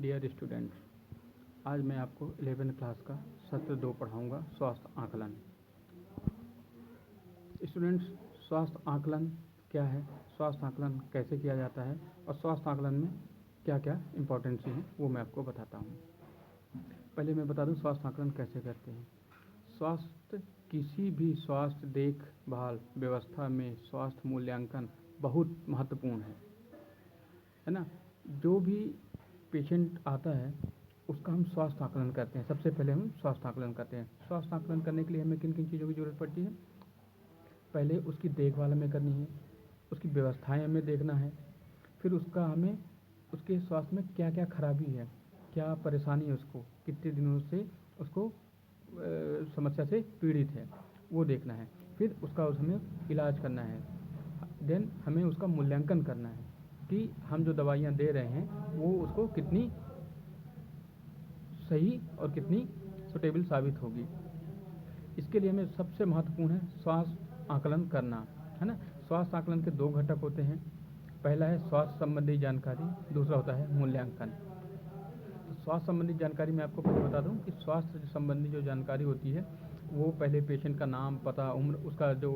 Dear students, आज मैं आपको 11वीं क्लास का सत्र 2 पढ़ाऊंगा, स्वास्थ्य आकलन। स्टूडेंट्स, स्वास्थ्य आकलन क्या है, स्वास्थ्य आकलन कैसे किया जाता है और स्वास्थ्य आकलन में क्या क्या इम्पोर्टेंसी है वो मैं आपको बताता हूँ। पहले मैं बता दूँ स्वास्थ्य आकलन कैसे करते हैं। स्वास्थ्य किसी भी स्वास्थ्य देखभाल व्यवस्था में स्वास्थ्य मूल्यांकन बहुत महत्वपूर्ण है ना। जो भी पेशेंट आता है उसका हम स्वास्थ्य आकलन करते हैं। सबसे पहले हम स्वास्थ्य आकलन करते हैं। स्वास्थ्य आकलन करने के लिए हमें किन किन चीज़ों की ज़रूरत पड़ती है। पहले उसकी देखभाल हमें करनी है, उसकी व्यवस्थाएं हमें देखना है, फिर उसका हमें उसके स्वास्थ्य में क्या क्या खराबी है, क्या परेशानी है, उसको कितने दिनों से उसको समस्या से पीड़ित है वो देखना है, फिर उसका हमें इलाज करना है। देन हमें उसका मूल्यांकन करना है कि हम जो दवाइयाँ दे रहे हैं वो उसको कितनी सही और कितनी सुटेबल साबित होगी। इसके लिए हमें सबसे महत्वपूर्ण है स्वास्थ्य आकलन करना, है ना। स्वास्थ्य आकलन के 2 घटक होते हैं। पहला है स्वास्थ्य संबंधी जानकारी, दूसरा होता है मूल्यांकन। तो स्वास्थ्य संबंधी जानकारी मैं आपको पहले बता दूं कि स्वास्थ्य संबंधी जो जानकारी होती है वो पहले पेशेंट का नाम, पता, उम्र, उसका जो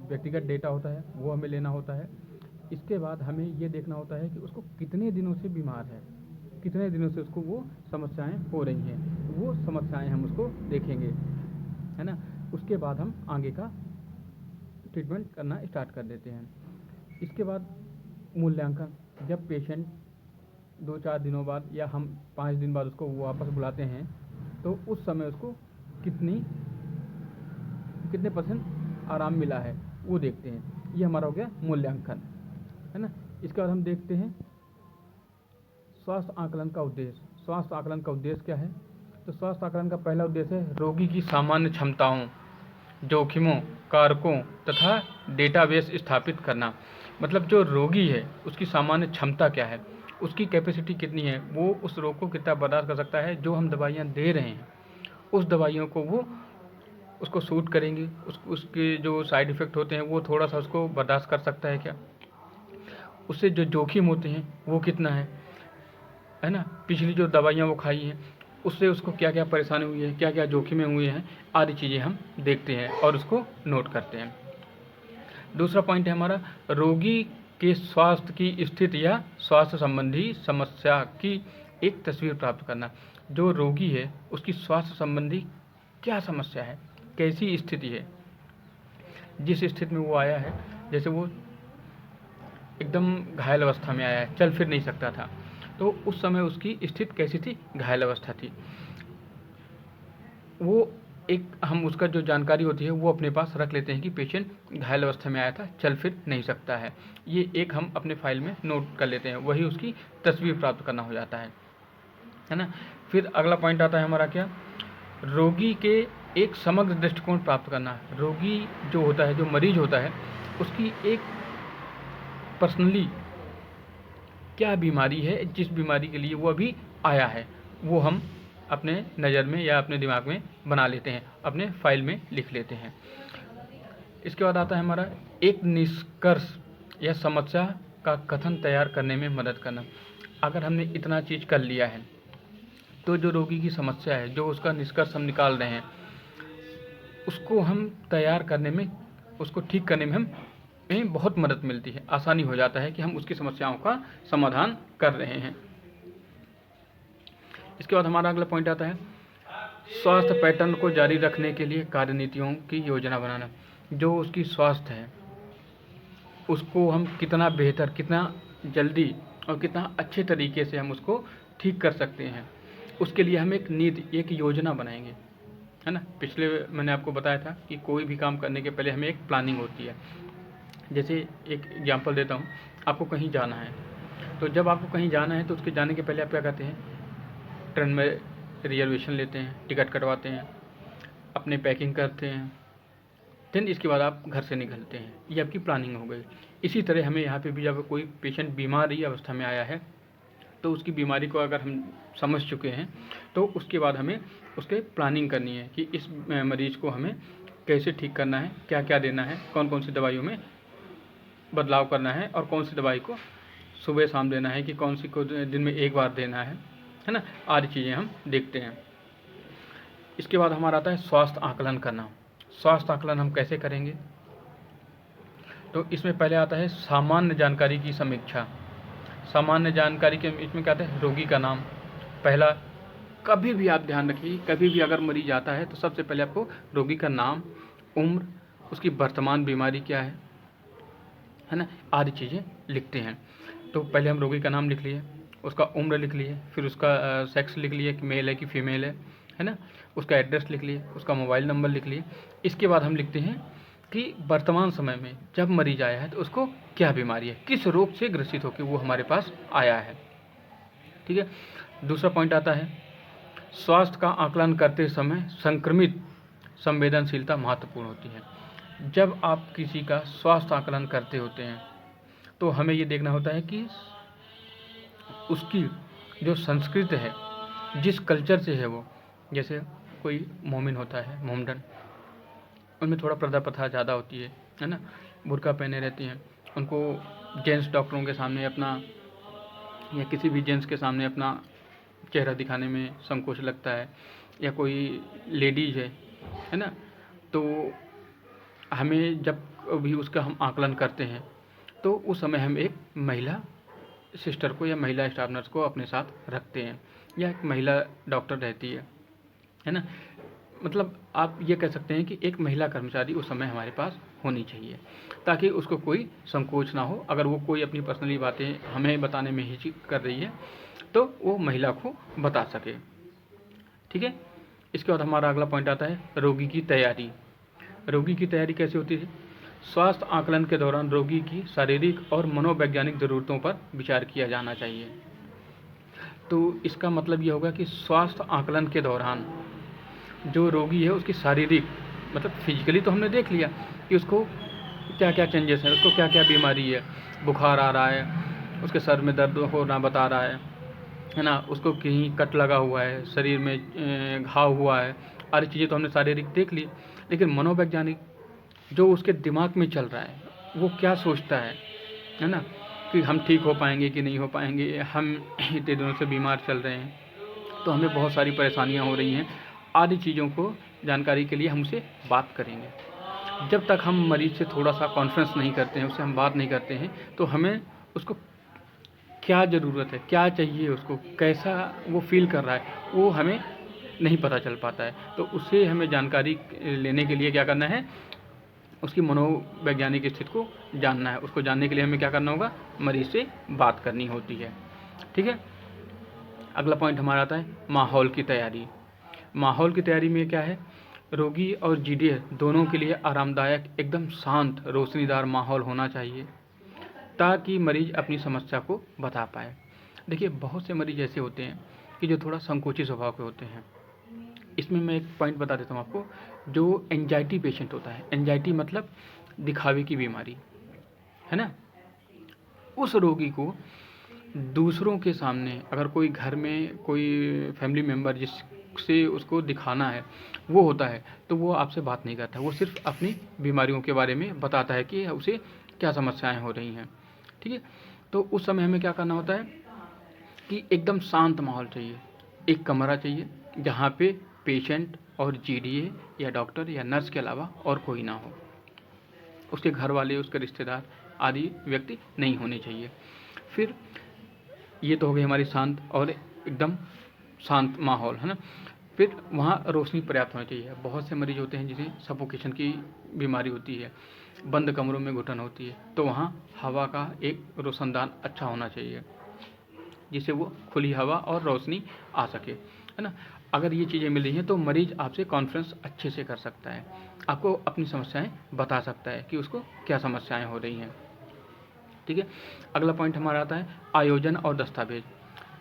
व्यक्तिगत डेटा होता है वो हमें लेना होता है। इसके बाद हमें ये देखना होता है कि उसको कितने दिनों से बीमार है, कितने दिनों से उसको वो समस्याएं हो रही हैं, वो समस्याएं हम उसको देखेंगे, है ना। उसके बाद हम आगे का ट्रीटमेंट करना स्टार्ट कर देते हैं। इसके बाद मूल्यांकन, जब पेशेंट 2-4 दिनों बाद या हम 5 दिन बाद उसको वापस बुलाते हैं तो उस समय उसको कितने % आराम मिला है वो देखते हैं। ये हमारा हो गया मूल्यांकन, है ना। इसके बाद हम देखते हैं स्वास्थ्य आकलन का उद्देश्य। स्वास्थ्य आकलन का उद्देश्य क्या है। तो स्वास्थ्य आकलन का पहला उद्देश्य है रोगी की सामान्य क्षमताओं, जोखिमों, कारकों तथा डेटाबेस स्थापित करना। मतलब जो रोगी है उसकी सामान्य क्षमता क्या है, उसकी कैपेसिटी कितनी है, वो उस रोग को कितना बर्दाश्त कर सकता है, जो हम दवाइयाँ दे रहे हैं उस दवाइयों को वो उसको सूट करेंगी, उसके जो साइड इफ़ेक्ट होते हैं वो थोड़ा सा उसको बर्दाश्त कर सकता है क्या, उससे जो जोखिम होते हैं वो कितना है ना। पिछली जो दवाइयाँ वो खाई हैं उससे उसको क्या क्या परेशानी हुई है, क्या क्या जोखिमें हुए हैं, आदि चीज़ें हम देखते हैं और उसको नोट करते हैं। दूसरा पॉइंट है हमारा रोगी के स्वास्थ्य की स्थिति या स्वास्थ्य संबंधी समस्या की एक तस्वीर प्राप्त करना। जो रोगी है उसकी स्वास्थ्य संबंधी क्या समस्या है, कैसी स्थिति है, जिस स्थिति में वो आया है, जैसे वो एकदम घायल अवस्था में आया है, चल फिर नहीं सकता था, तो उस समय उसकी स्थिति कैसी थी, घायल अवस्था थी। वो एक हम उसका जो जानकारी होती है वो अपने पास रख लेते हैं कि पेशेंट घायल अवस्था में आया था, चल फिर नहीं सकता है। ये एक हम अपने फाइल में नोट कर लेते हैं, वही उसकी तस्वीर प्राप्त करना हो जाता है ना। फिर अगला पॉइंट आता है हमारा क्या, रोगी के एक समग्र दृष्टिकोण प्राप्त करना। रोगी जो होता है, जो मरीज होता है, उसकी एक पर्सनली क्या बीमारी है, जिस बीमारी के लिए वो अभी आया है, वो हम अपने नज़र में या अपने दिमाग में बना लेते हैं, अपने फाइल में लिख लेते हैं। इसके बाद आता है हमारा एक निष्कर्ष या समस्या का कथन तैयार करने में मदद करना। अगर हमने इतना चीज़ कर लिया है तो जो रोगी की समस्या है, जो उसका निष्कर्ष हम निकाल रहे हैं, उसको हम तैयार करने में, उसको ठीक करने में हमें बहुत मदद मिलती है, आसानी हो जाता है कि हम उसकी समस्याओं का समाधान कर रहे हैं। इसके बाद हमारा अगला पॉइंट आता है स्वास्थ्य पैटर्न को जारी रखने के लिए कार्यनीतियों की योजना बनाना। जो उसकी स्वास्थ्य है उसको हम कितना बेहतर, कितना जल्दी और कितना अच्छे तरीके से हम उसको ठीक कर सकते हैं, उसके लिए हम एक नीति, एक योजना बनाएंगे, है ना। पिछले मैंने आपको बताया था कि कोई भी काम करने के पहले हमें एक प्लानिंग होती है। जैसे एक एग्जांपल देता हूँ, आपको कहीं जाना है, तो जब आपको कहीं जाना है तो उसके जाने के पहले आप क्या करते हैं, ट्रेन में रिजर्वेशन लेते हैं, टिकट कटवाते हैं, अपने पैकिंग करते हैं, देन इसके बाद आप घर से निकलते हैं। ये आपकी प्लानिंग हो गई। इसी तरह हमें यहाँ पे भी जब कोई पेशेंट बीमारी अवस्था में आया है तो उसकी बीमारी को अगर हम समझ चुके हैं तो उसके बाद हमें उसके प्लानिंग करनी है कि इस मरीज़ को हमें कैसे ठीक करना है, क्या क्या देना है, कौन कौन सी दवाइयों में बदलाव करना है और कौन सी दवाई को सुबह शाम देना है, कि कौन सी को दिन में 1 बार देना है, है ना, आदि चीज़ें हम देखते हैं। इसके बाद हमारा आता है स्वास्थ्य आकलन करना। स्वास्थ्य आकलन हम कैसे करेंगे? तो इसमें पहले आता है सामान्य जानकारी की समीक्षा। सामान्य जानकारी के इसमें क्या आता है? रोगी का नाम पहला। कभी भी आप ध्यान रखिए, कभी भी अगर मरीज आता है तो सबसे पहले आपको रोगी का नाम, उम्र, उसकी वर्तमान बीमारी क्या है ना, आदि चीज़ें लिखते हैं। तो पहले हम रोगी का नाम लिख लिए, उसका उम्र लिख लिए, फिर उसका सेक्स लिख लिए कि मेल है कि फीमेल है ना, उसका एड्रेस लिख लिए, उसका मोबाइल नंबर लिख लिए। इसके बाद हम लिखते हैं कि वर्तमान समय में जब मरीज आया है तो उसको क्या बीमारी है, किस रोग से ग्रसित होकर वो हमारे पास आया है। ठीक है। दूसरा पॉइंट आता है स्वास्थ्य का आकलन करते समय संक्रमित संवेदनशीलता महत्वपूर्ण होती है। जब आप किसी का स्वास्थ्य आकलन करते होते हैं तो हमें ये देखना होता है कि उसकी जो संस्कृति है, जिस कल्चर से है वो, जैसे कोई मोमिन होता है, मोमडन, उनमें थोड़ा पर्दा प्रथा ज़्यादा होती है ना, बुर्का पहने रहती हैं, उनको जेंट्स डॉक्टरों के सामने अपना या किसी भी जेंट्स के सामने अपना चेहरा दिखाने में संकोच लगता है, या कोई लेडीज है ना, तो हमें जब भी उसका हम आकलन करते हैं तो उस समय हम एक महिला सिस्टर को या महिला स्टाफ नर्स को अपने साथ रखते हैं, या एक महिला डॉक्टर रहती है ना, मतलब आप ये कह सकते हैं कि एक महिला कर्मचारी उस समय हमारे पास होनी चाहिए, ताकि उसको कोई संकोच ना हो। अगर वो कोई अपनी पर्सनली बातें हमें बताने में हिचक कर रही है तो वो महिला को बता सके। ठीक है। इसके बाद हमारा अगला पॉइंट आता है रोगी की तैयारी। रोगी की तैयारी कैसे होती है? स्वास्थ्य आकलन के दौरान रोगी की शारीरिक और मनोवैज्ञानिक ज़रूरतों पर विचार किया जाना चाहिए। तो इसका मतलब ये होगा कि स्वास्थ्य आकलन के दौरान जो रोगी है उसकी शारीरिक, मतलब फिजिकली तो हमने देख लिया कि उसको क्या क्या चेंजेस हैं, उसको क्या क्या बीमारी है, बुखार आ रहा है, उसके सर में दर्द होना बता रहा है ना, उसको कहीं कट लगा हुआ है, शरीर में घाव हुआ है, सारी चीज़ें तो हमने शारीरिक देख ली। लेकिन मनोवैज्ञानिक जो उसके दिमाग में चल रहा है, वो क्या सोचता है ना, कि हम ठीक हो पाएंगे कि नहीं हो पाएंगे, हम इतने दिनों से बीमार चल रहे हैं तो हमें बहुत सारी परेशानियां हो रही हैं, आदि चीज़ों को जानकारी के लिए हमसे बात करेंगे। जब तक हम मरीज से थोड़ा सा कॉन्फ्रेंस नहीं करते हैं, उससे हम बात नहीं करते हैं, तो हमें उसको क्या ज़रूरत है, क्या चाहिए, उसको कैसा वो फील कर रहा है, वो हमें नहीं पता चल पाता है। तो उससे हमें जानकारी लेने के लिए क्या करना है, उसकी मनोवैज्ञानिक स्थिति को जानना है। उसको जानने के लिए हमें क्या करना होगा, मरीज से बात करनी होती है। ठीक है। अगला पॉइंट हमारा आता है माहौल की तैयारी। माहौल की तैयारी में क्या है, रोगी और जीडीए दोनों के लिए आरामदायक, एकदम शांत, रोशनीदार माहौल होना चाहिए ताकि मरीज अपनी समस्या को बता पाए। देखिए बहुत से मरीज ऐसे होते हैं कि जो थोड़ा संकोची स्वभाव के होते हैं। इसमें मैं एक पॉइंट बता देता हूँ आपको, जो एंजाइटी पेशेंट होता है, एंजाइटी मतलब दिखावे की बीमारी है ना, उस रोगी को दूसरों के सामने, अगर कोई घर में कोई फैमिली मेम्बर जिससे उसको दिखाना है वो होता है, तो वो आपसे बात नहीं करता, वो सिर्फ अपनी बीमारियों के बारे में बताता है कि उसे क्या समस्याएं हो रही हैं। ठीक है। तो उस समय हमें क्या करना होता है कि एकदम शांत माहौल चाहिए, एक कमरा चाहिए जहाँ पे पेशेंट और जीडीए या डॉक्टर या नर्स के अलावा और कोई ना हो, उसके घर वाले, उसके रिश्तेदार आदि व्यक्ति नहीं होने चाहिए। फिर ये तो हो गई हमारी शांत और एकदम शांत माहौल, है ना। फिर वहाँ रोशनी पर्याप्त होनी चाहिए। बहुत से मरीज होते हैं जिन्हें सफोकेशन की बीमारी होती है, बंद कमरों में घुटन होती है, तो वहाँ हवा का एक रोशनदान अच्छा होना चाहिए जिससे वो खुली हवा और रोशनी आ सके, है ना। अगर ये चीज़ें मिल रही हैं तो मरीज आपसे कॉन्फ्रेंस अच्छे से कर सकता है, आपको अपनी समस्याएं बता सकता है कि उसको क्या समस्याएं हो रही हैं। ठीक है। अगला पॉइंट हमारा आता है आयोजन और दस्तावेज।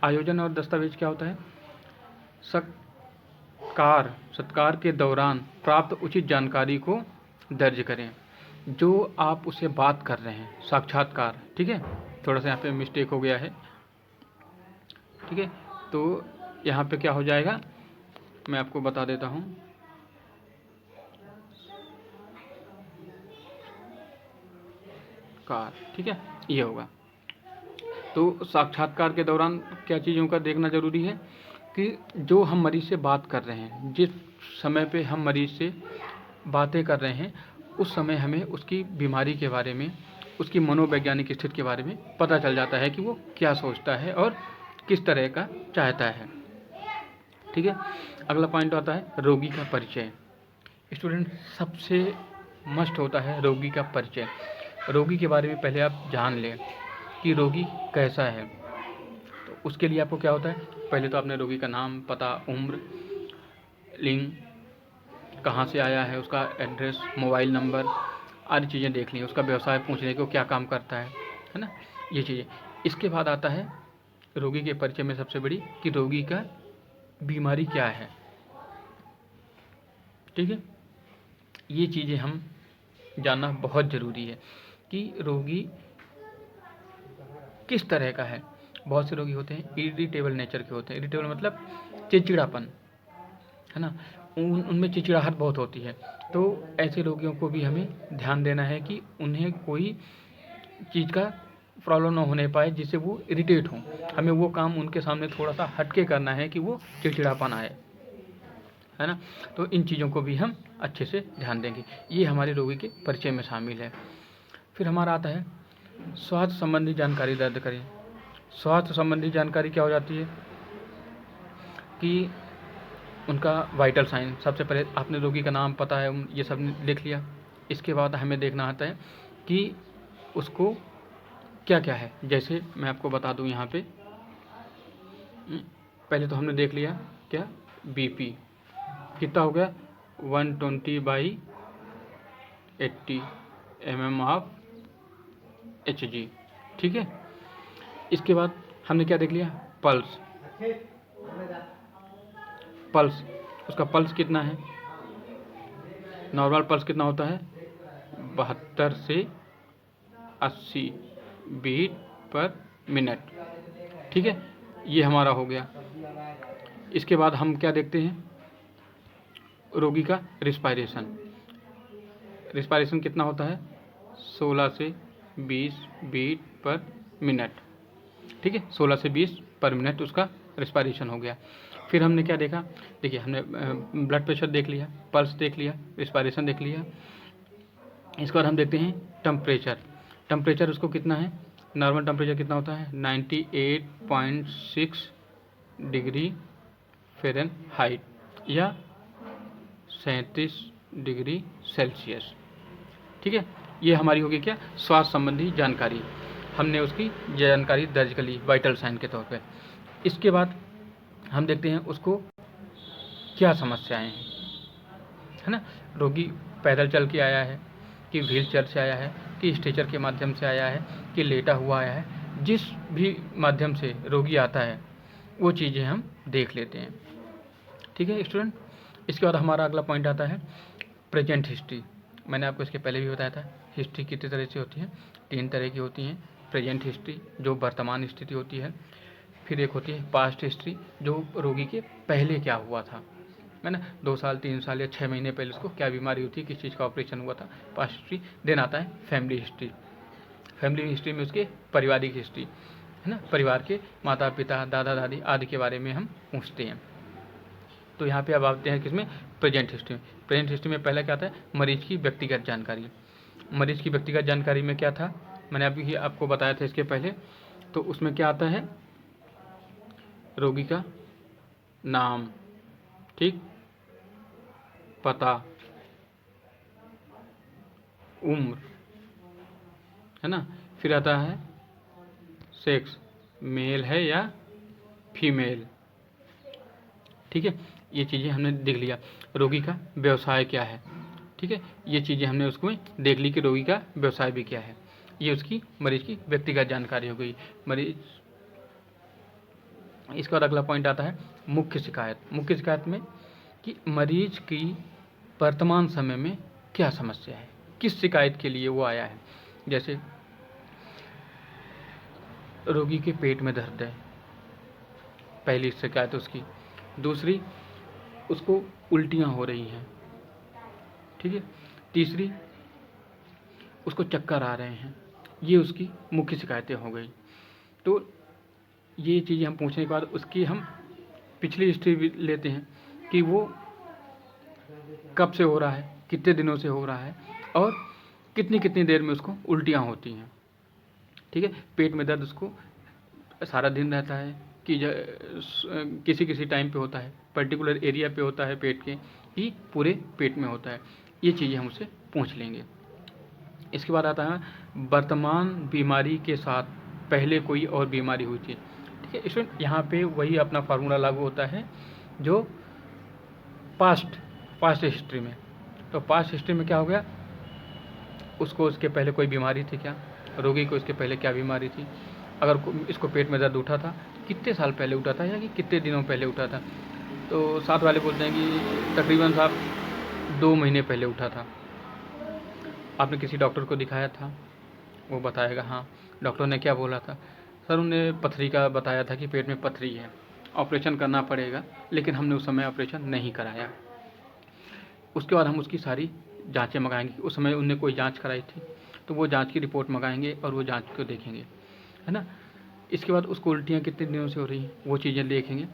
आयोजन और दस्तावेज क्या होता है? सत्कार के दौरान प्राप्त उचित जानकारी को दर्ज करें। जो आप उससे बात कर रहे हैं, साक्षात्कार, ठीक है, थोड़ा सा यहाँ पे मिस्टेक हो गया है। ठीक है। तो यहाँ पे क्या हो जाएगा, मैं आपको बता देता हूँ। कार, ठीक है, ये होगा। तो साक्षात्कार के दौरान क्या चीज़ों का देखना ज़रूरी है कि जो हम मरीज़ से बात कर रहे हैं, जिस समय पे हम मरीज़ से बातें कर रहे हैं, उस समय हमें उसकी बीमारी के बारे में, उसकी मनोवैज्ञानिक स्थिति के बारे में पता चल जाता है कि वो क्या सोचता है और किस तरह का चाहता है। ठीक है। अगला पॉइंट आता है रोगी का परिचय। स्टूडेंट, सबसे मस्ट होता है रोगी का परिचय। रोगी के बारे में पहले आप जान लें कि रोगी कैसा है। तो उसके लिए आपको क्या होता है, पहले तो आपने रोगी का नाम, पता, उम्र, लिंग, कहाँ से आया है, उसका एड्रेस, मोबाइल नंबर आदि चीज़ें देख ली। उसका व्यवसाय पूछ लें कि वो क्या काम करता है ना, ये चीज़ें। इसके बाद आता है रोगी के परिचय में सबसे बड़ी कि रोगी का बीमारी क्या है। ठीक है, ये चीज़ें हम जानना बहुत ज़रूरी है कि रोगी किस तरह का है। बहुत से रोगी होते हैं इरिटेबल नेचर के होते हैं। इरिटेबल मतलब चिड़चिड़ापन, है ना, उनमें चिड़चिड़ाहट बहुत होती है। तो ऐसे रोगियों को भी हमें ध्यान देना है कि उन्हें कोई चीज़ का प्रॉब्लम ना होने पाए जिससे वो इरिटेट हों। हमें वो काम उनके सामने थोड़ा सा हटके करना है कि वो चिड़चिड़ापन आए, है ना। तो इन चीज़ों को भी हम अच्छे से ध्यान देंगे। ये हमारे रोगी के परिचय में शामिल है। फिर हमारा आता है स्वास्थ्य संबंधी जानकारी दर्ज करें। स्वास्थ्य संबंधी जानकारी क्या हो जाती है कि उनका वाइटल साइन। सबसे पहले आपने रोगी का नाम, पता है, ये सब लिख लिया। इसके बाद हमें देखना आता है कि उसको क्या क्या है। जैसे मैं आपको बता दूं यहाँ पे, पहले तो हमने देख लिया क्या, बीपी कितना हो गया, 120/80 mm ऑफ Hg। ठीक है। इसके बाद हमने क्या देख लिया, पल्स। पल्स, उसका पल्स कितना है, नॉर्मल पल्स कितना होता है, 72 से 80 बीट पर मिनट। ठीक है, ये हमारा हो गया। इसके बाद हम क्या देखते हैं, रोगी का रिस्पायरेशन। रिस्पायरेशन कितना होता है, 16 से 20 बीट पर मिनट। ठीक है, 16 से 20 पर मिनट उसका रिस्पायरेशन हो गया। फिर हमने क्या देखा, देखिए हमने ब्लड प्रेशर देख लिया, पल्स देख लिया, रिस्पायरेशन देख लिया। इसके बाद हम देखते हैं टेम्परेचर। टेम्परेचर उसको कितना है, नॉर्मल टेम्परेचर कितना होता है, 98.6 डिग्री फ़ारेनहाइट या 37 डिग्री सेल्सियस। ठीक है, ये हमारी होगी क्या, स्वास्थ्य संबंधी जानकारी। हमने उसकी जानकारी दर्ज कर ली वाइटल साइन के तौर पे। इसके बाद हम देखते हैं उसको क्या समस्याएं हैं, है ना। रोगी पैदल चल के आया है कि व्हील चेयर से आया है कि स्ट्रेचर के माध्यम से आया है कि लेटा हुआ आया है, जिस भी माध्यम से रोगी आता है वो चीज़ें हम देख लेते हैं। ठीक है स्टूडेंट। इसके बाद हमारा अगला पॉइंट आता है प्रेजेंट हिस्ट्री। मैंने आपको इसके पहले भी बताया था हिस्ट्री कितनी तरह से होती है, 3 तरह की होती हैं। प्रेजेंट हिस्ट्री जो वर्तमान स्थिति होती है, फिर एक होती है पास्ट हिस्ट्री जो रोगी के पहले क्या हुआ था, है ना, 2 साल 3 साल या 6 महीने पहले उसको क्या बीमारी हुई थी, किस चीज़ का ऑपरेशन हुआ था, पास्ट हिस्ट्री। देन आता है फैमिली हिस्ट्री। फैमिली हिस्ट्री में उसके पारिवारिक हिस्ट्री, है ना, परिवार के माता पिता, दादा दादी आदि के बारे में हम पूछते हैं। तो यहाँ पे अब आते हैं किसमें, प्रेजेंट हिस्ट्री में। प्रेजेंट हिस्ट्री में पहला क्या आता है, मरीज की व्यक्तिगत जानकारी। मरीज की व्यक्तिगत जानकारी में क्या था, मैंने अभी आपको बताया था इसके पहले। तो उसमें क्या आता है, रोगी का नाम, ठीक, पता, उम्र, है ना, फिर आता है सेक्स, मेल है या फीमेल। ठीक है, ये चीज़ें हमने देख लिया। रोगी का व्यवसाय क्या है, ठीक है, ये चीज़ें हमने उसको देख ली कि रोगी का व्यवसाय भी क्या है। ये उसकी मरीज की व्यक्तिगत जानकारी हो गई। मरीज, इसके बाद अगला पॉइंट आता है मुख्य शिकायत। मुख्य शिकायत में कि मरीज की वर्तमान समय में क्या समस्या है, किस शिकायत के लिए वो आया है। जैसे रोगी के पेट में दर्द है, पहली शिकायत उसकी। दूसरी, उसको उल्टियाँ हो रही हैं, ठीक है। तीसरी, उसको चक्कर आ रहे हैं। ये उसकी मुख्य शिकायतें हो गई। तो ये चीज़ें हम पूछने के बाद उसकी हम पिछली हिस्ट्री भी लेते हैं कि वो कब से हो रहा है, कितने दिनों से हो रहा है और कितनी कितनी देर में उसको उल्टियाँ होती हैं। ठीक है, पेट में दर्द उसको सारा दिन रहता है कि किसी किसी टाइम पे होता है, पर्टिकुलर एरिया पे होता है पेट के, कि पूरे पेट में होता है। ये चीज़ें हम उससे पूछ लेंगे। इसके बाद आता है वर्तमान बीमारी के साथ पहले कोई और बीमारी हुई थी। ठीक है, इसमें यहाँ पे वही अपना फार्मूला लागू होता है जो पास्ट हिस्ट्री में। तो पास्ट हिस्ट्री में क्या हो गया, उसको उसके पहले कोई बीमारी थी क्या, रोगी को इसके पहले क्या बीमारी थी, अगर इसको पेट में दर्द उठा था कितने साल पहले उठा था या कि कितने दिनों पहले उठा था। तो साथ वाले बोलते हैं कि तकरीबन साहब 2 महीने पहले उठा था। आपने किसी डॉक्टर को दिखाया था, वो बताएगा हाँ। डॉक्टर ने क्या बोला था, सर उन्हें पथरी का बताया था कि पेट में पथरी है, ऑपरेशन करना पड़ेगा, लेकिन हमने उस समय ऑपरेशन नहीं कराया। उसके बाद हम उसकी सारी जांचें मंगाएंगे, उस समय उनने कोई जांच कराई थी तो वो जांच की रिपोर्ट मंगाएंगे और वो जांच को देखेंगे, है ना। इसके बाद उसको उल्टियाँ कितने दिनों से हो रही हैं वो चीज़ें देखेंगे,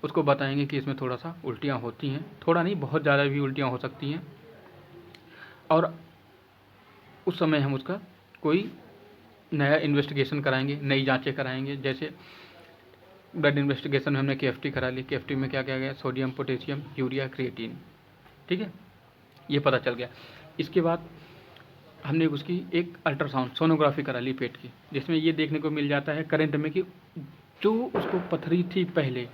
उसको बताएंगे कि इसमें थोड़ा सा उल्टियाँ होती हैं, थोड़ा नहीं बहुत ज़्यादा भी उल्टियाँ हो सकती हैं, और उस समय हम उसका कोई नया इन्वेस्टिगेशन कराएंगे, नई जांचें कराएंगे। जैसे ब्लड इन्वेस्टिगेशन में हमने KFT करा ली, KFT में क्या क्या गया, सोडियम, पोटेशियम, यूरिया, क्रिएटिन। ठीक है, ये पता चल गया। इसके बाद हमने उसकी एक अल्ट्रासाउंड सोनोग्राफी करा ली पेट की, जिसमें ये देखने को मिल जाता है करंट में कि जो उसको पथरी थी पहले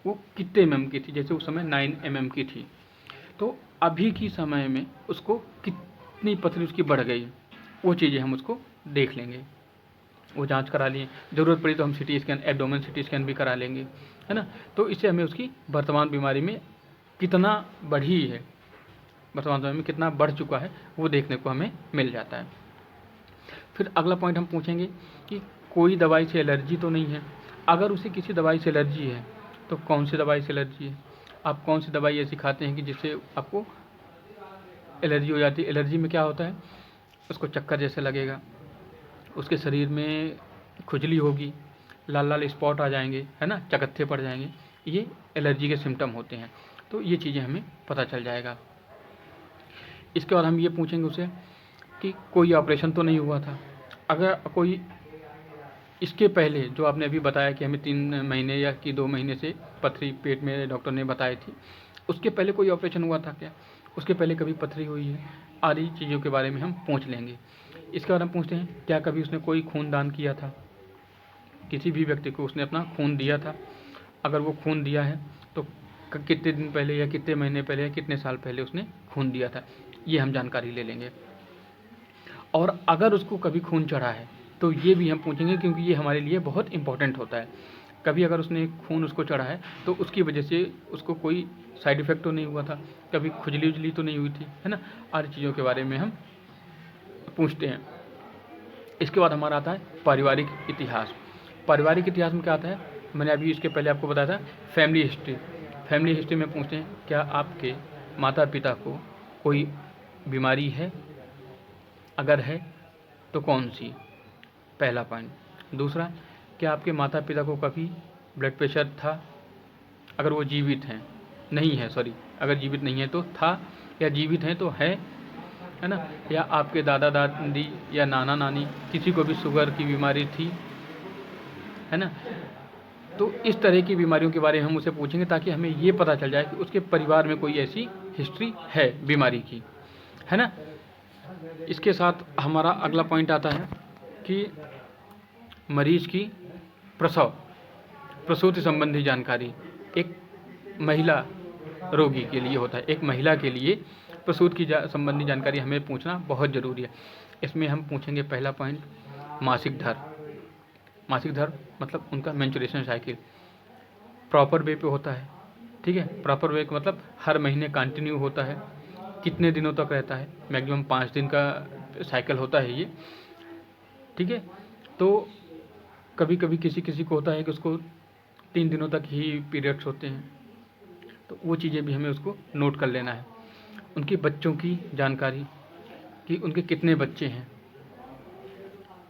वो कितने mm की थी। जैसे उस समय 9 mm की थी, तो अभी की समय में उसको कितनी पथरी उसकी बढ़ गई, वो चीज़ें हम उसको देख लेंगे। वो जांच करा लिए, ज़रूरत पड़ी तो हम CT scan, abdomen CT scan भी करा लेंगे, है ना। तो इससे हमें उसकी वर्तमान बीमारी में कितना बढ़ी है, वर्तमान समय में कितना बढ़ चुका है, वो देखने को हमें मिल जाता है। फिर अगला पॉइंट हम पूछेंगे कि कोई दवाई से एलर्जी तो नहीं है। अगर उसे किसी दवाई से एलर्जी है तो कौन सी दवाई से एलर्जी है, आप कौन सी दवाई ऐसी खाते हैं कि जिससे आपको एलर्जी हो जाती है। एलर्जी में क्या होता है, उसको चक्कर जैसे लगेगा, उसके शरीर में खुजली होगी, लाल लाल स्पॉट आ जाएंगे, है ना, चकत्थे पड़ जाएंगे, ये एलर्जी के सिम्टम होते हैं। तो ये चीज़ें हमें पता चल जाएगा। इसके बाद हम ये पूछेंगे उसे कि कोई ऑपरेशन तो नहीं हुआ था। अगर कोई इसके पहले जो आपने अभी बताया कि हमें 3 महीने या कि 2 महीने से पथरी पेट में डॉक्टर ने बताई थी, उसके पहले कोई ऑपरेशन हुआ था क्या, उसके पहले कभी पथरी हुई है, आदि चीज़ों के बारे में हम पूछ लेंगे। इसके बाद हम पूछते हैं क्या कभी उसने कोई खून दान किया था, किसी भी व्यक्ति को उसने अपना खून दिया था। अगर वो खून दिया है तो कितने दिन पहले या कितने महीने पहले या कितने साल पहले उसने खून दिया था, ये हम जानकारी ले लेंगे। और अगर उसको कभी खून चढ़ा है तो ये भी हम पूछेंगे, क्योंकि ये हमारे लिए बहुत इंपॉर्टेंट होता है। कभी अगर उसने खून उसको चढ़ा है तो उसकी वजह से उसको कोई साइड इफ़ेक्ट तो नहीं हुआ था, कभी खुजली उजली तो नहीं हुई थी, है ना, आदि चीज़ों के बारे में हम पूछते हैं। इसके बाद हमारा आता है पारिवारिक इतिहास। पारिवारिक इतिहास में क्या आता है, मैंने अभी इसके पहले आपको बताया था फैमिली हिस्ट्री। फैमिली हिस्ट्री में पूछते हैं क्या आपके माता पिता को कोई बीमारी है, अगर है तो कौन सी, पहला पॉइंट। दूसरा, क्या आपके माता पिता को कभी ब्लड प्रेशर था, अगर वो जीवित हैं, नहीं है सॉरी, अगर जीवित नहीं है तो था, या जीवित हैं तो है ना, या आपके दादा दादी या नाना नानी किसी को भी शुगर की बीमारी थी, है ना। तो इस तरह की बीमारियों के बारे में हम उसे पूछेंगे ताकि हमें ये पता चल जाए कि उसके परिवार में कोई ऐसी हिस्ट्री है बीमारी की, है ना। इसके साथ हमारा अगला पॉइंट आता है कि मरीज की प्रसूति संबंधी जानकारी। एक महिला रोगी के लिए होता है, एक महिला के लिए प्रसूति की संबंधी जानकारी हमें पूछना बहुत ज़रूरी है। इसमें हम पूछेंगे पहला पॉइंट मासिक धर्म। मासिक धर्म मतलब उनका मेंस्ट्रुएशन साइकिल प्रॉपर वे पे होता है, ठीक है। प्रॉपर वे का मतलब हर महीने कंटिन्यू होता है, कितने दिनों तक रहता है, मैक्सिमम 5 दिन का साइकिल होता है ये, ठीक है। तो कभी कभी किसी किसी को होता है कि उसको 3 दिनों तक ही पीरियड्स होते हैं, तो वो चीज़ें भी हमें उसको नोट कर लेना है। उनके बच्चों की जानकारी कि उनके कितने बच्चे हैं,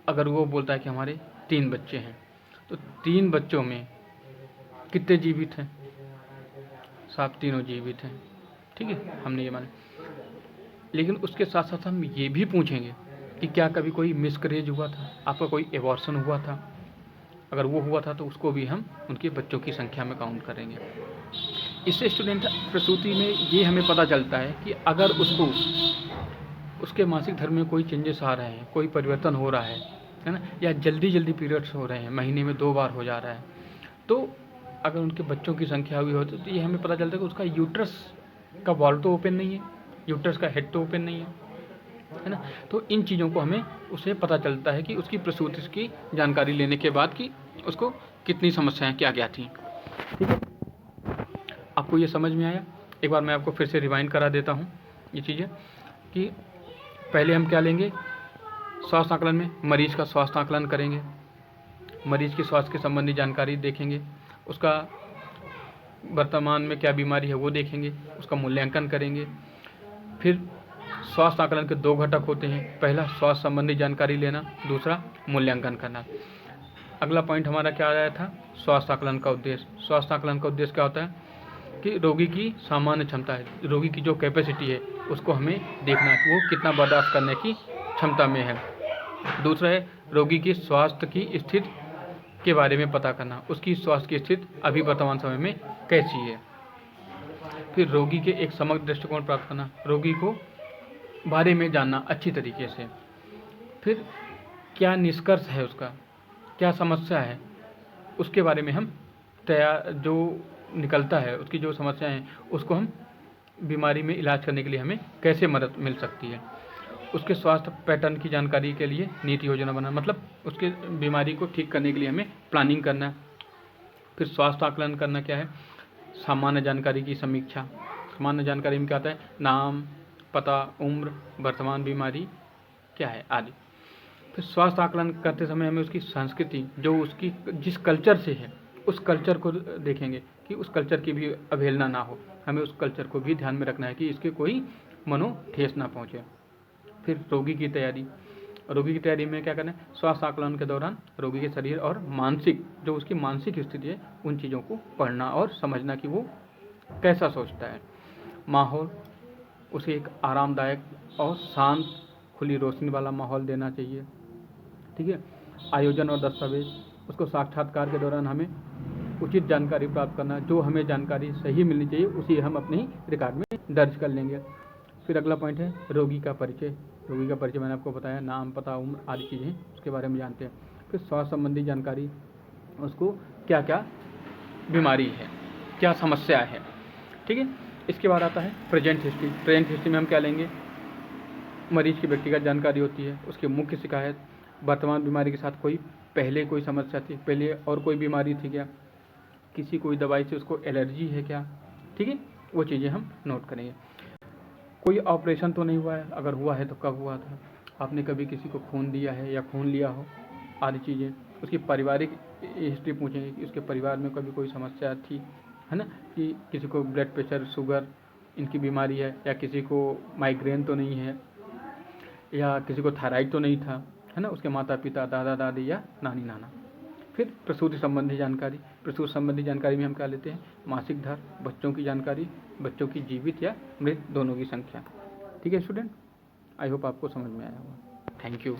अगर वो बोलता है कि हमारे 3 बच्चे हैं तो 3 बच्चों में कितने जीवित हैं? 7 तीनों जीवित हैं। ठीक है, हमने ये माना। लेकिन उसके साथ साथ हम ये भी पूछेंगे कि क्या कभी कोई मिसकरेज हुआ था, आपका कोई एबॉर्शन हुआ था? अगर वो हुआ था तो उसको भी हम उनके बच्चों की संख्या में काउंट करेंगे। इससे स्टूडेंट प्रसूति में ये हमें पता चलता है कि अगर उसको उसके मासिक धर्म में कोई चेंजेस आ रहे हैं, कोई परिवर्तन हो रहा है ना, या जल्दी जल्दी पीरियड्स हो रहे हैं, महीने में 2 बार हो जा रहा है, तो अगर उनके बच्चों की संख्या हुई होती तो ये हमें पता चलता है कि उसका यूट्रस का वॉल्व तो ओपन नहीं है, यूट्रस का हेड तो ओपन नहीं है ना। तो इन चीज़ों को हमें उसे पता चलता है कि उसकी प्रसूति की जानकारी लेने के बाद कि उसको कितनी समस्याएं क्या क्या थी। ठीक है, आपको ये समझ में आया? एक बार मैं आपको फिर से रिवाइंड करा देता हूँ ये चीज़ें कि पहले हम क्या लेंगे, स्वास्थ्य आकलन में मरीज का स्वास्थ्य आकलन करेंगे, मरीज की स्वास्थ्य के संबंधी जानकारी देखेंगे, उसका वर्तमान में क्या बीमारी है वो देखेंगे, उसका मूल्यांकन करेंगे। फिर स्वास्थ्य आकलन के 2 घटक होते हैं, पहला स्वास्थ्य संबंधी जानकारी लेना, दूसरा मूल्यांकन करना। अगला पॉइंट हमारा क्या आया था, स्वास्थ्य आकलन का उद्देश्य। स्वास्थ्य आकलन का उद्देश्य क्या होता है कि रोगी की सामान्य क्षमता है, रोगी की जो कैपेसिटी है उसको हमें देखना है कि वो कितना बर्दाश्त करने की क्षमता में है। दूसरा है रोगी की स्वास्थ्य की स्थिति के बारे में पता करना, उसकी स्वास्थ्य की स्थिति अभी वर्तमान समय में कैसी है। फिर रोगी के एक समग्र दृष्टिकोण प्राप्त करना, रोगी को बारे में जानना अच्छी तरीके से। फिर क्या निष्कर्ष है उसका, क्या समस्या है, उसके बारे में हम तैयार जो निकलता है उसकी जो समस्याएं हैं उसको हम बीमारी में इलाज करने के लिए हमें कैसे मदद मिल सकती है। उसके स्वास्थ्य पैटर्न की जानकारी के लिए नीति योजना बनाना, मतलब उसके बीमारी को ठीक करने के लिए हमें प्लानिंग करना है। फिर स्वास्थ्य आकलन करना क्या है, सामान्य जानकारी की समीक्षा। सामान्य जानकारी में क्या आता है, नाम, पता, उम्र, वर्तमान बीमारी क्या है आदि। फिर स्वास्थ्य आकलन करते समय हमें उसकी संस्कृति, जो उसकी जिस कल्चर से है उस कल्चर को देखेंगे कि उस कल्चर की भी अवहेलना ना हो, हमें उस कल्चर को भी ध्यान में रखना है कि इसके कोई मनो ठेस ना पहुँचे। फिर रोगी की तैयारी, रोगी की तैयारी में क्या करना है, स्वास्थ्य आकलन के दौरान रोगी के शरीर और मानसिक, जो उसकी मानसिक स्थिति है उन चीज़ों को पढ़ना और समझना कि वो कैसा सोचता है। माहौल, उसे एक आरामदायक और शांत खुली रोशनी वाला माहौल देना चाहिए। ठीक है, आयोजन और दस्तावेज, उसको साक्षात्कार के दौरान हमें उचित जानकारी प्राप्त करना, जो हमें जानकारी सही मिलनी चाहिए उसी हम अपनी रिकॉर्ड में दर्ज कर लेंगे। फिर अगला पॉइंट है रोगी का परिचय। रोगी का परिचय मैंने आपको बताया, नाम, पता, उम्र आदि चीज़ें उसके बारे में जानते हैं। फिर स्वास्थ्य संबंधी जानकारी, उसको क्या क्या बीमारी है, क्या समस्या है। ठीक है, इसके बाद आता है प्रेजेंट हिस्ट्री। प्रेजेंट हिस्ट्री में हम क्या लेंगे, मरीज की व्यक्तिगत जानकारी होती है, उसकी मुख्य शिकायत, वर्तमान बीमारी के साथ कोई पहले कोई समस्या थी, पहले और कोई बीमारी थी क्या, किसी कोई दवाई से उसको एलर्जी है क्या। ठीक है, वो चीज़ें हम नोट करेंगे। कोई ऑपरेशन तो नहीं हुआ है, अगर हुआ है तो कब हुआ था, आपने कभी किसी को खून दिया है या खून लिया हो आदि चीज़ें। उसकी पारिवारिक हिस्ट्री पूछेंगे कि उसके परिवार में कभी कोई समस्या थी, है ना, कि किसी को ब्लड प्रेशर, शुगर इनकी बीमारी है, या किसी को माइग्रेन तो नहीं है, या किसी को थायराइड तो नहीं था, है ना, उसके माता पिता, दादा दादी या नानी नाना। फिर प्रसूति संबंधी जानकारी। प्रसूति संबंधी जानकारी में हम क्या लेते हैं, मासिक धर्म, बच्चों की जानकारी, बच्चों की जीवित या मृत दोनों की संख्या। ठीक है स्टूडेंट, आई होप आपको समझ में आया होगा। Thank you.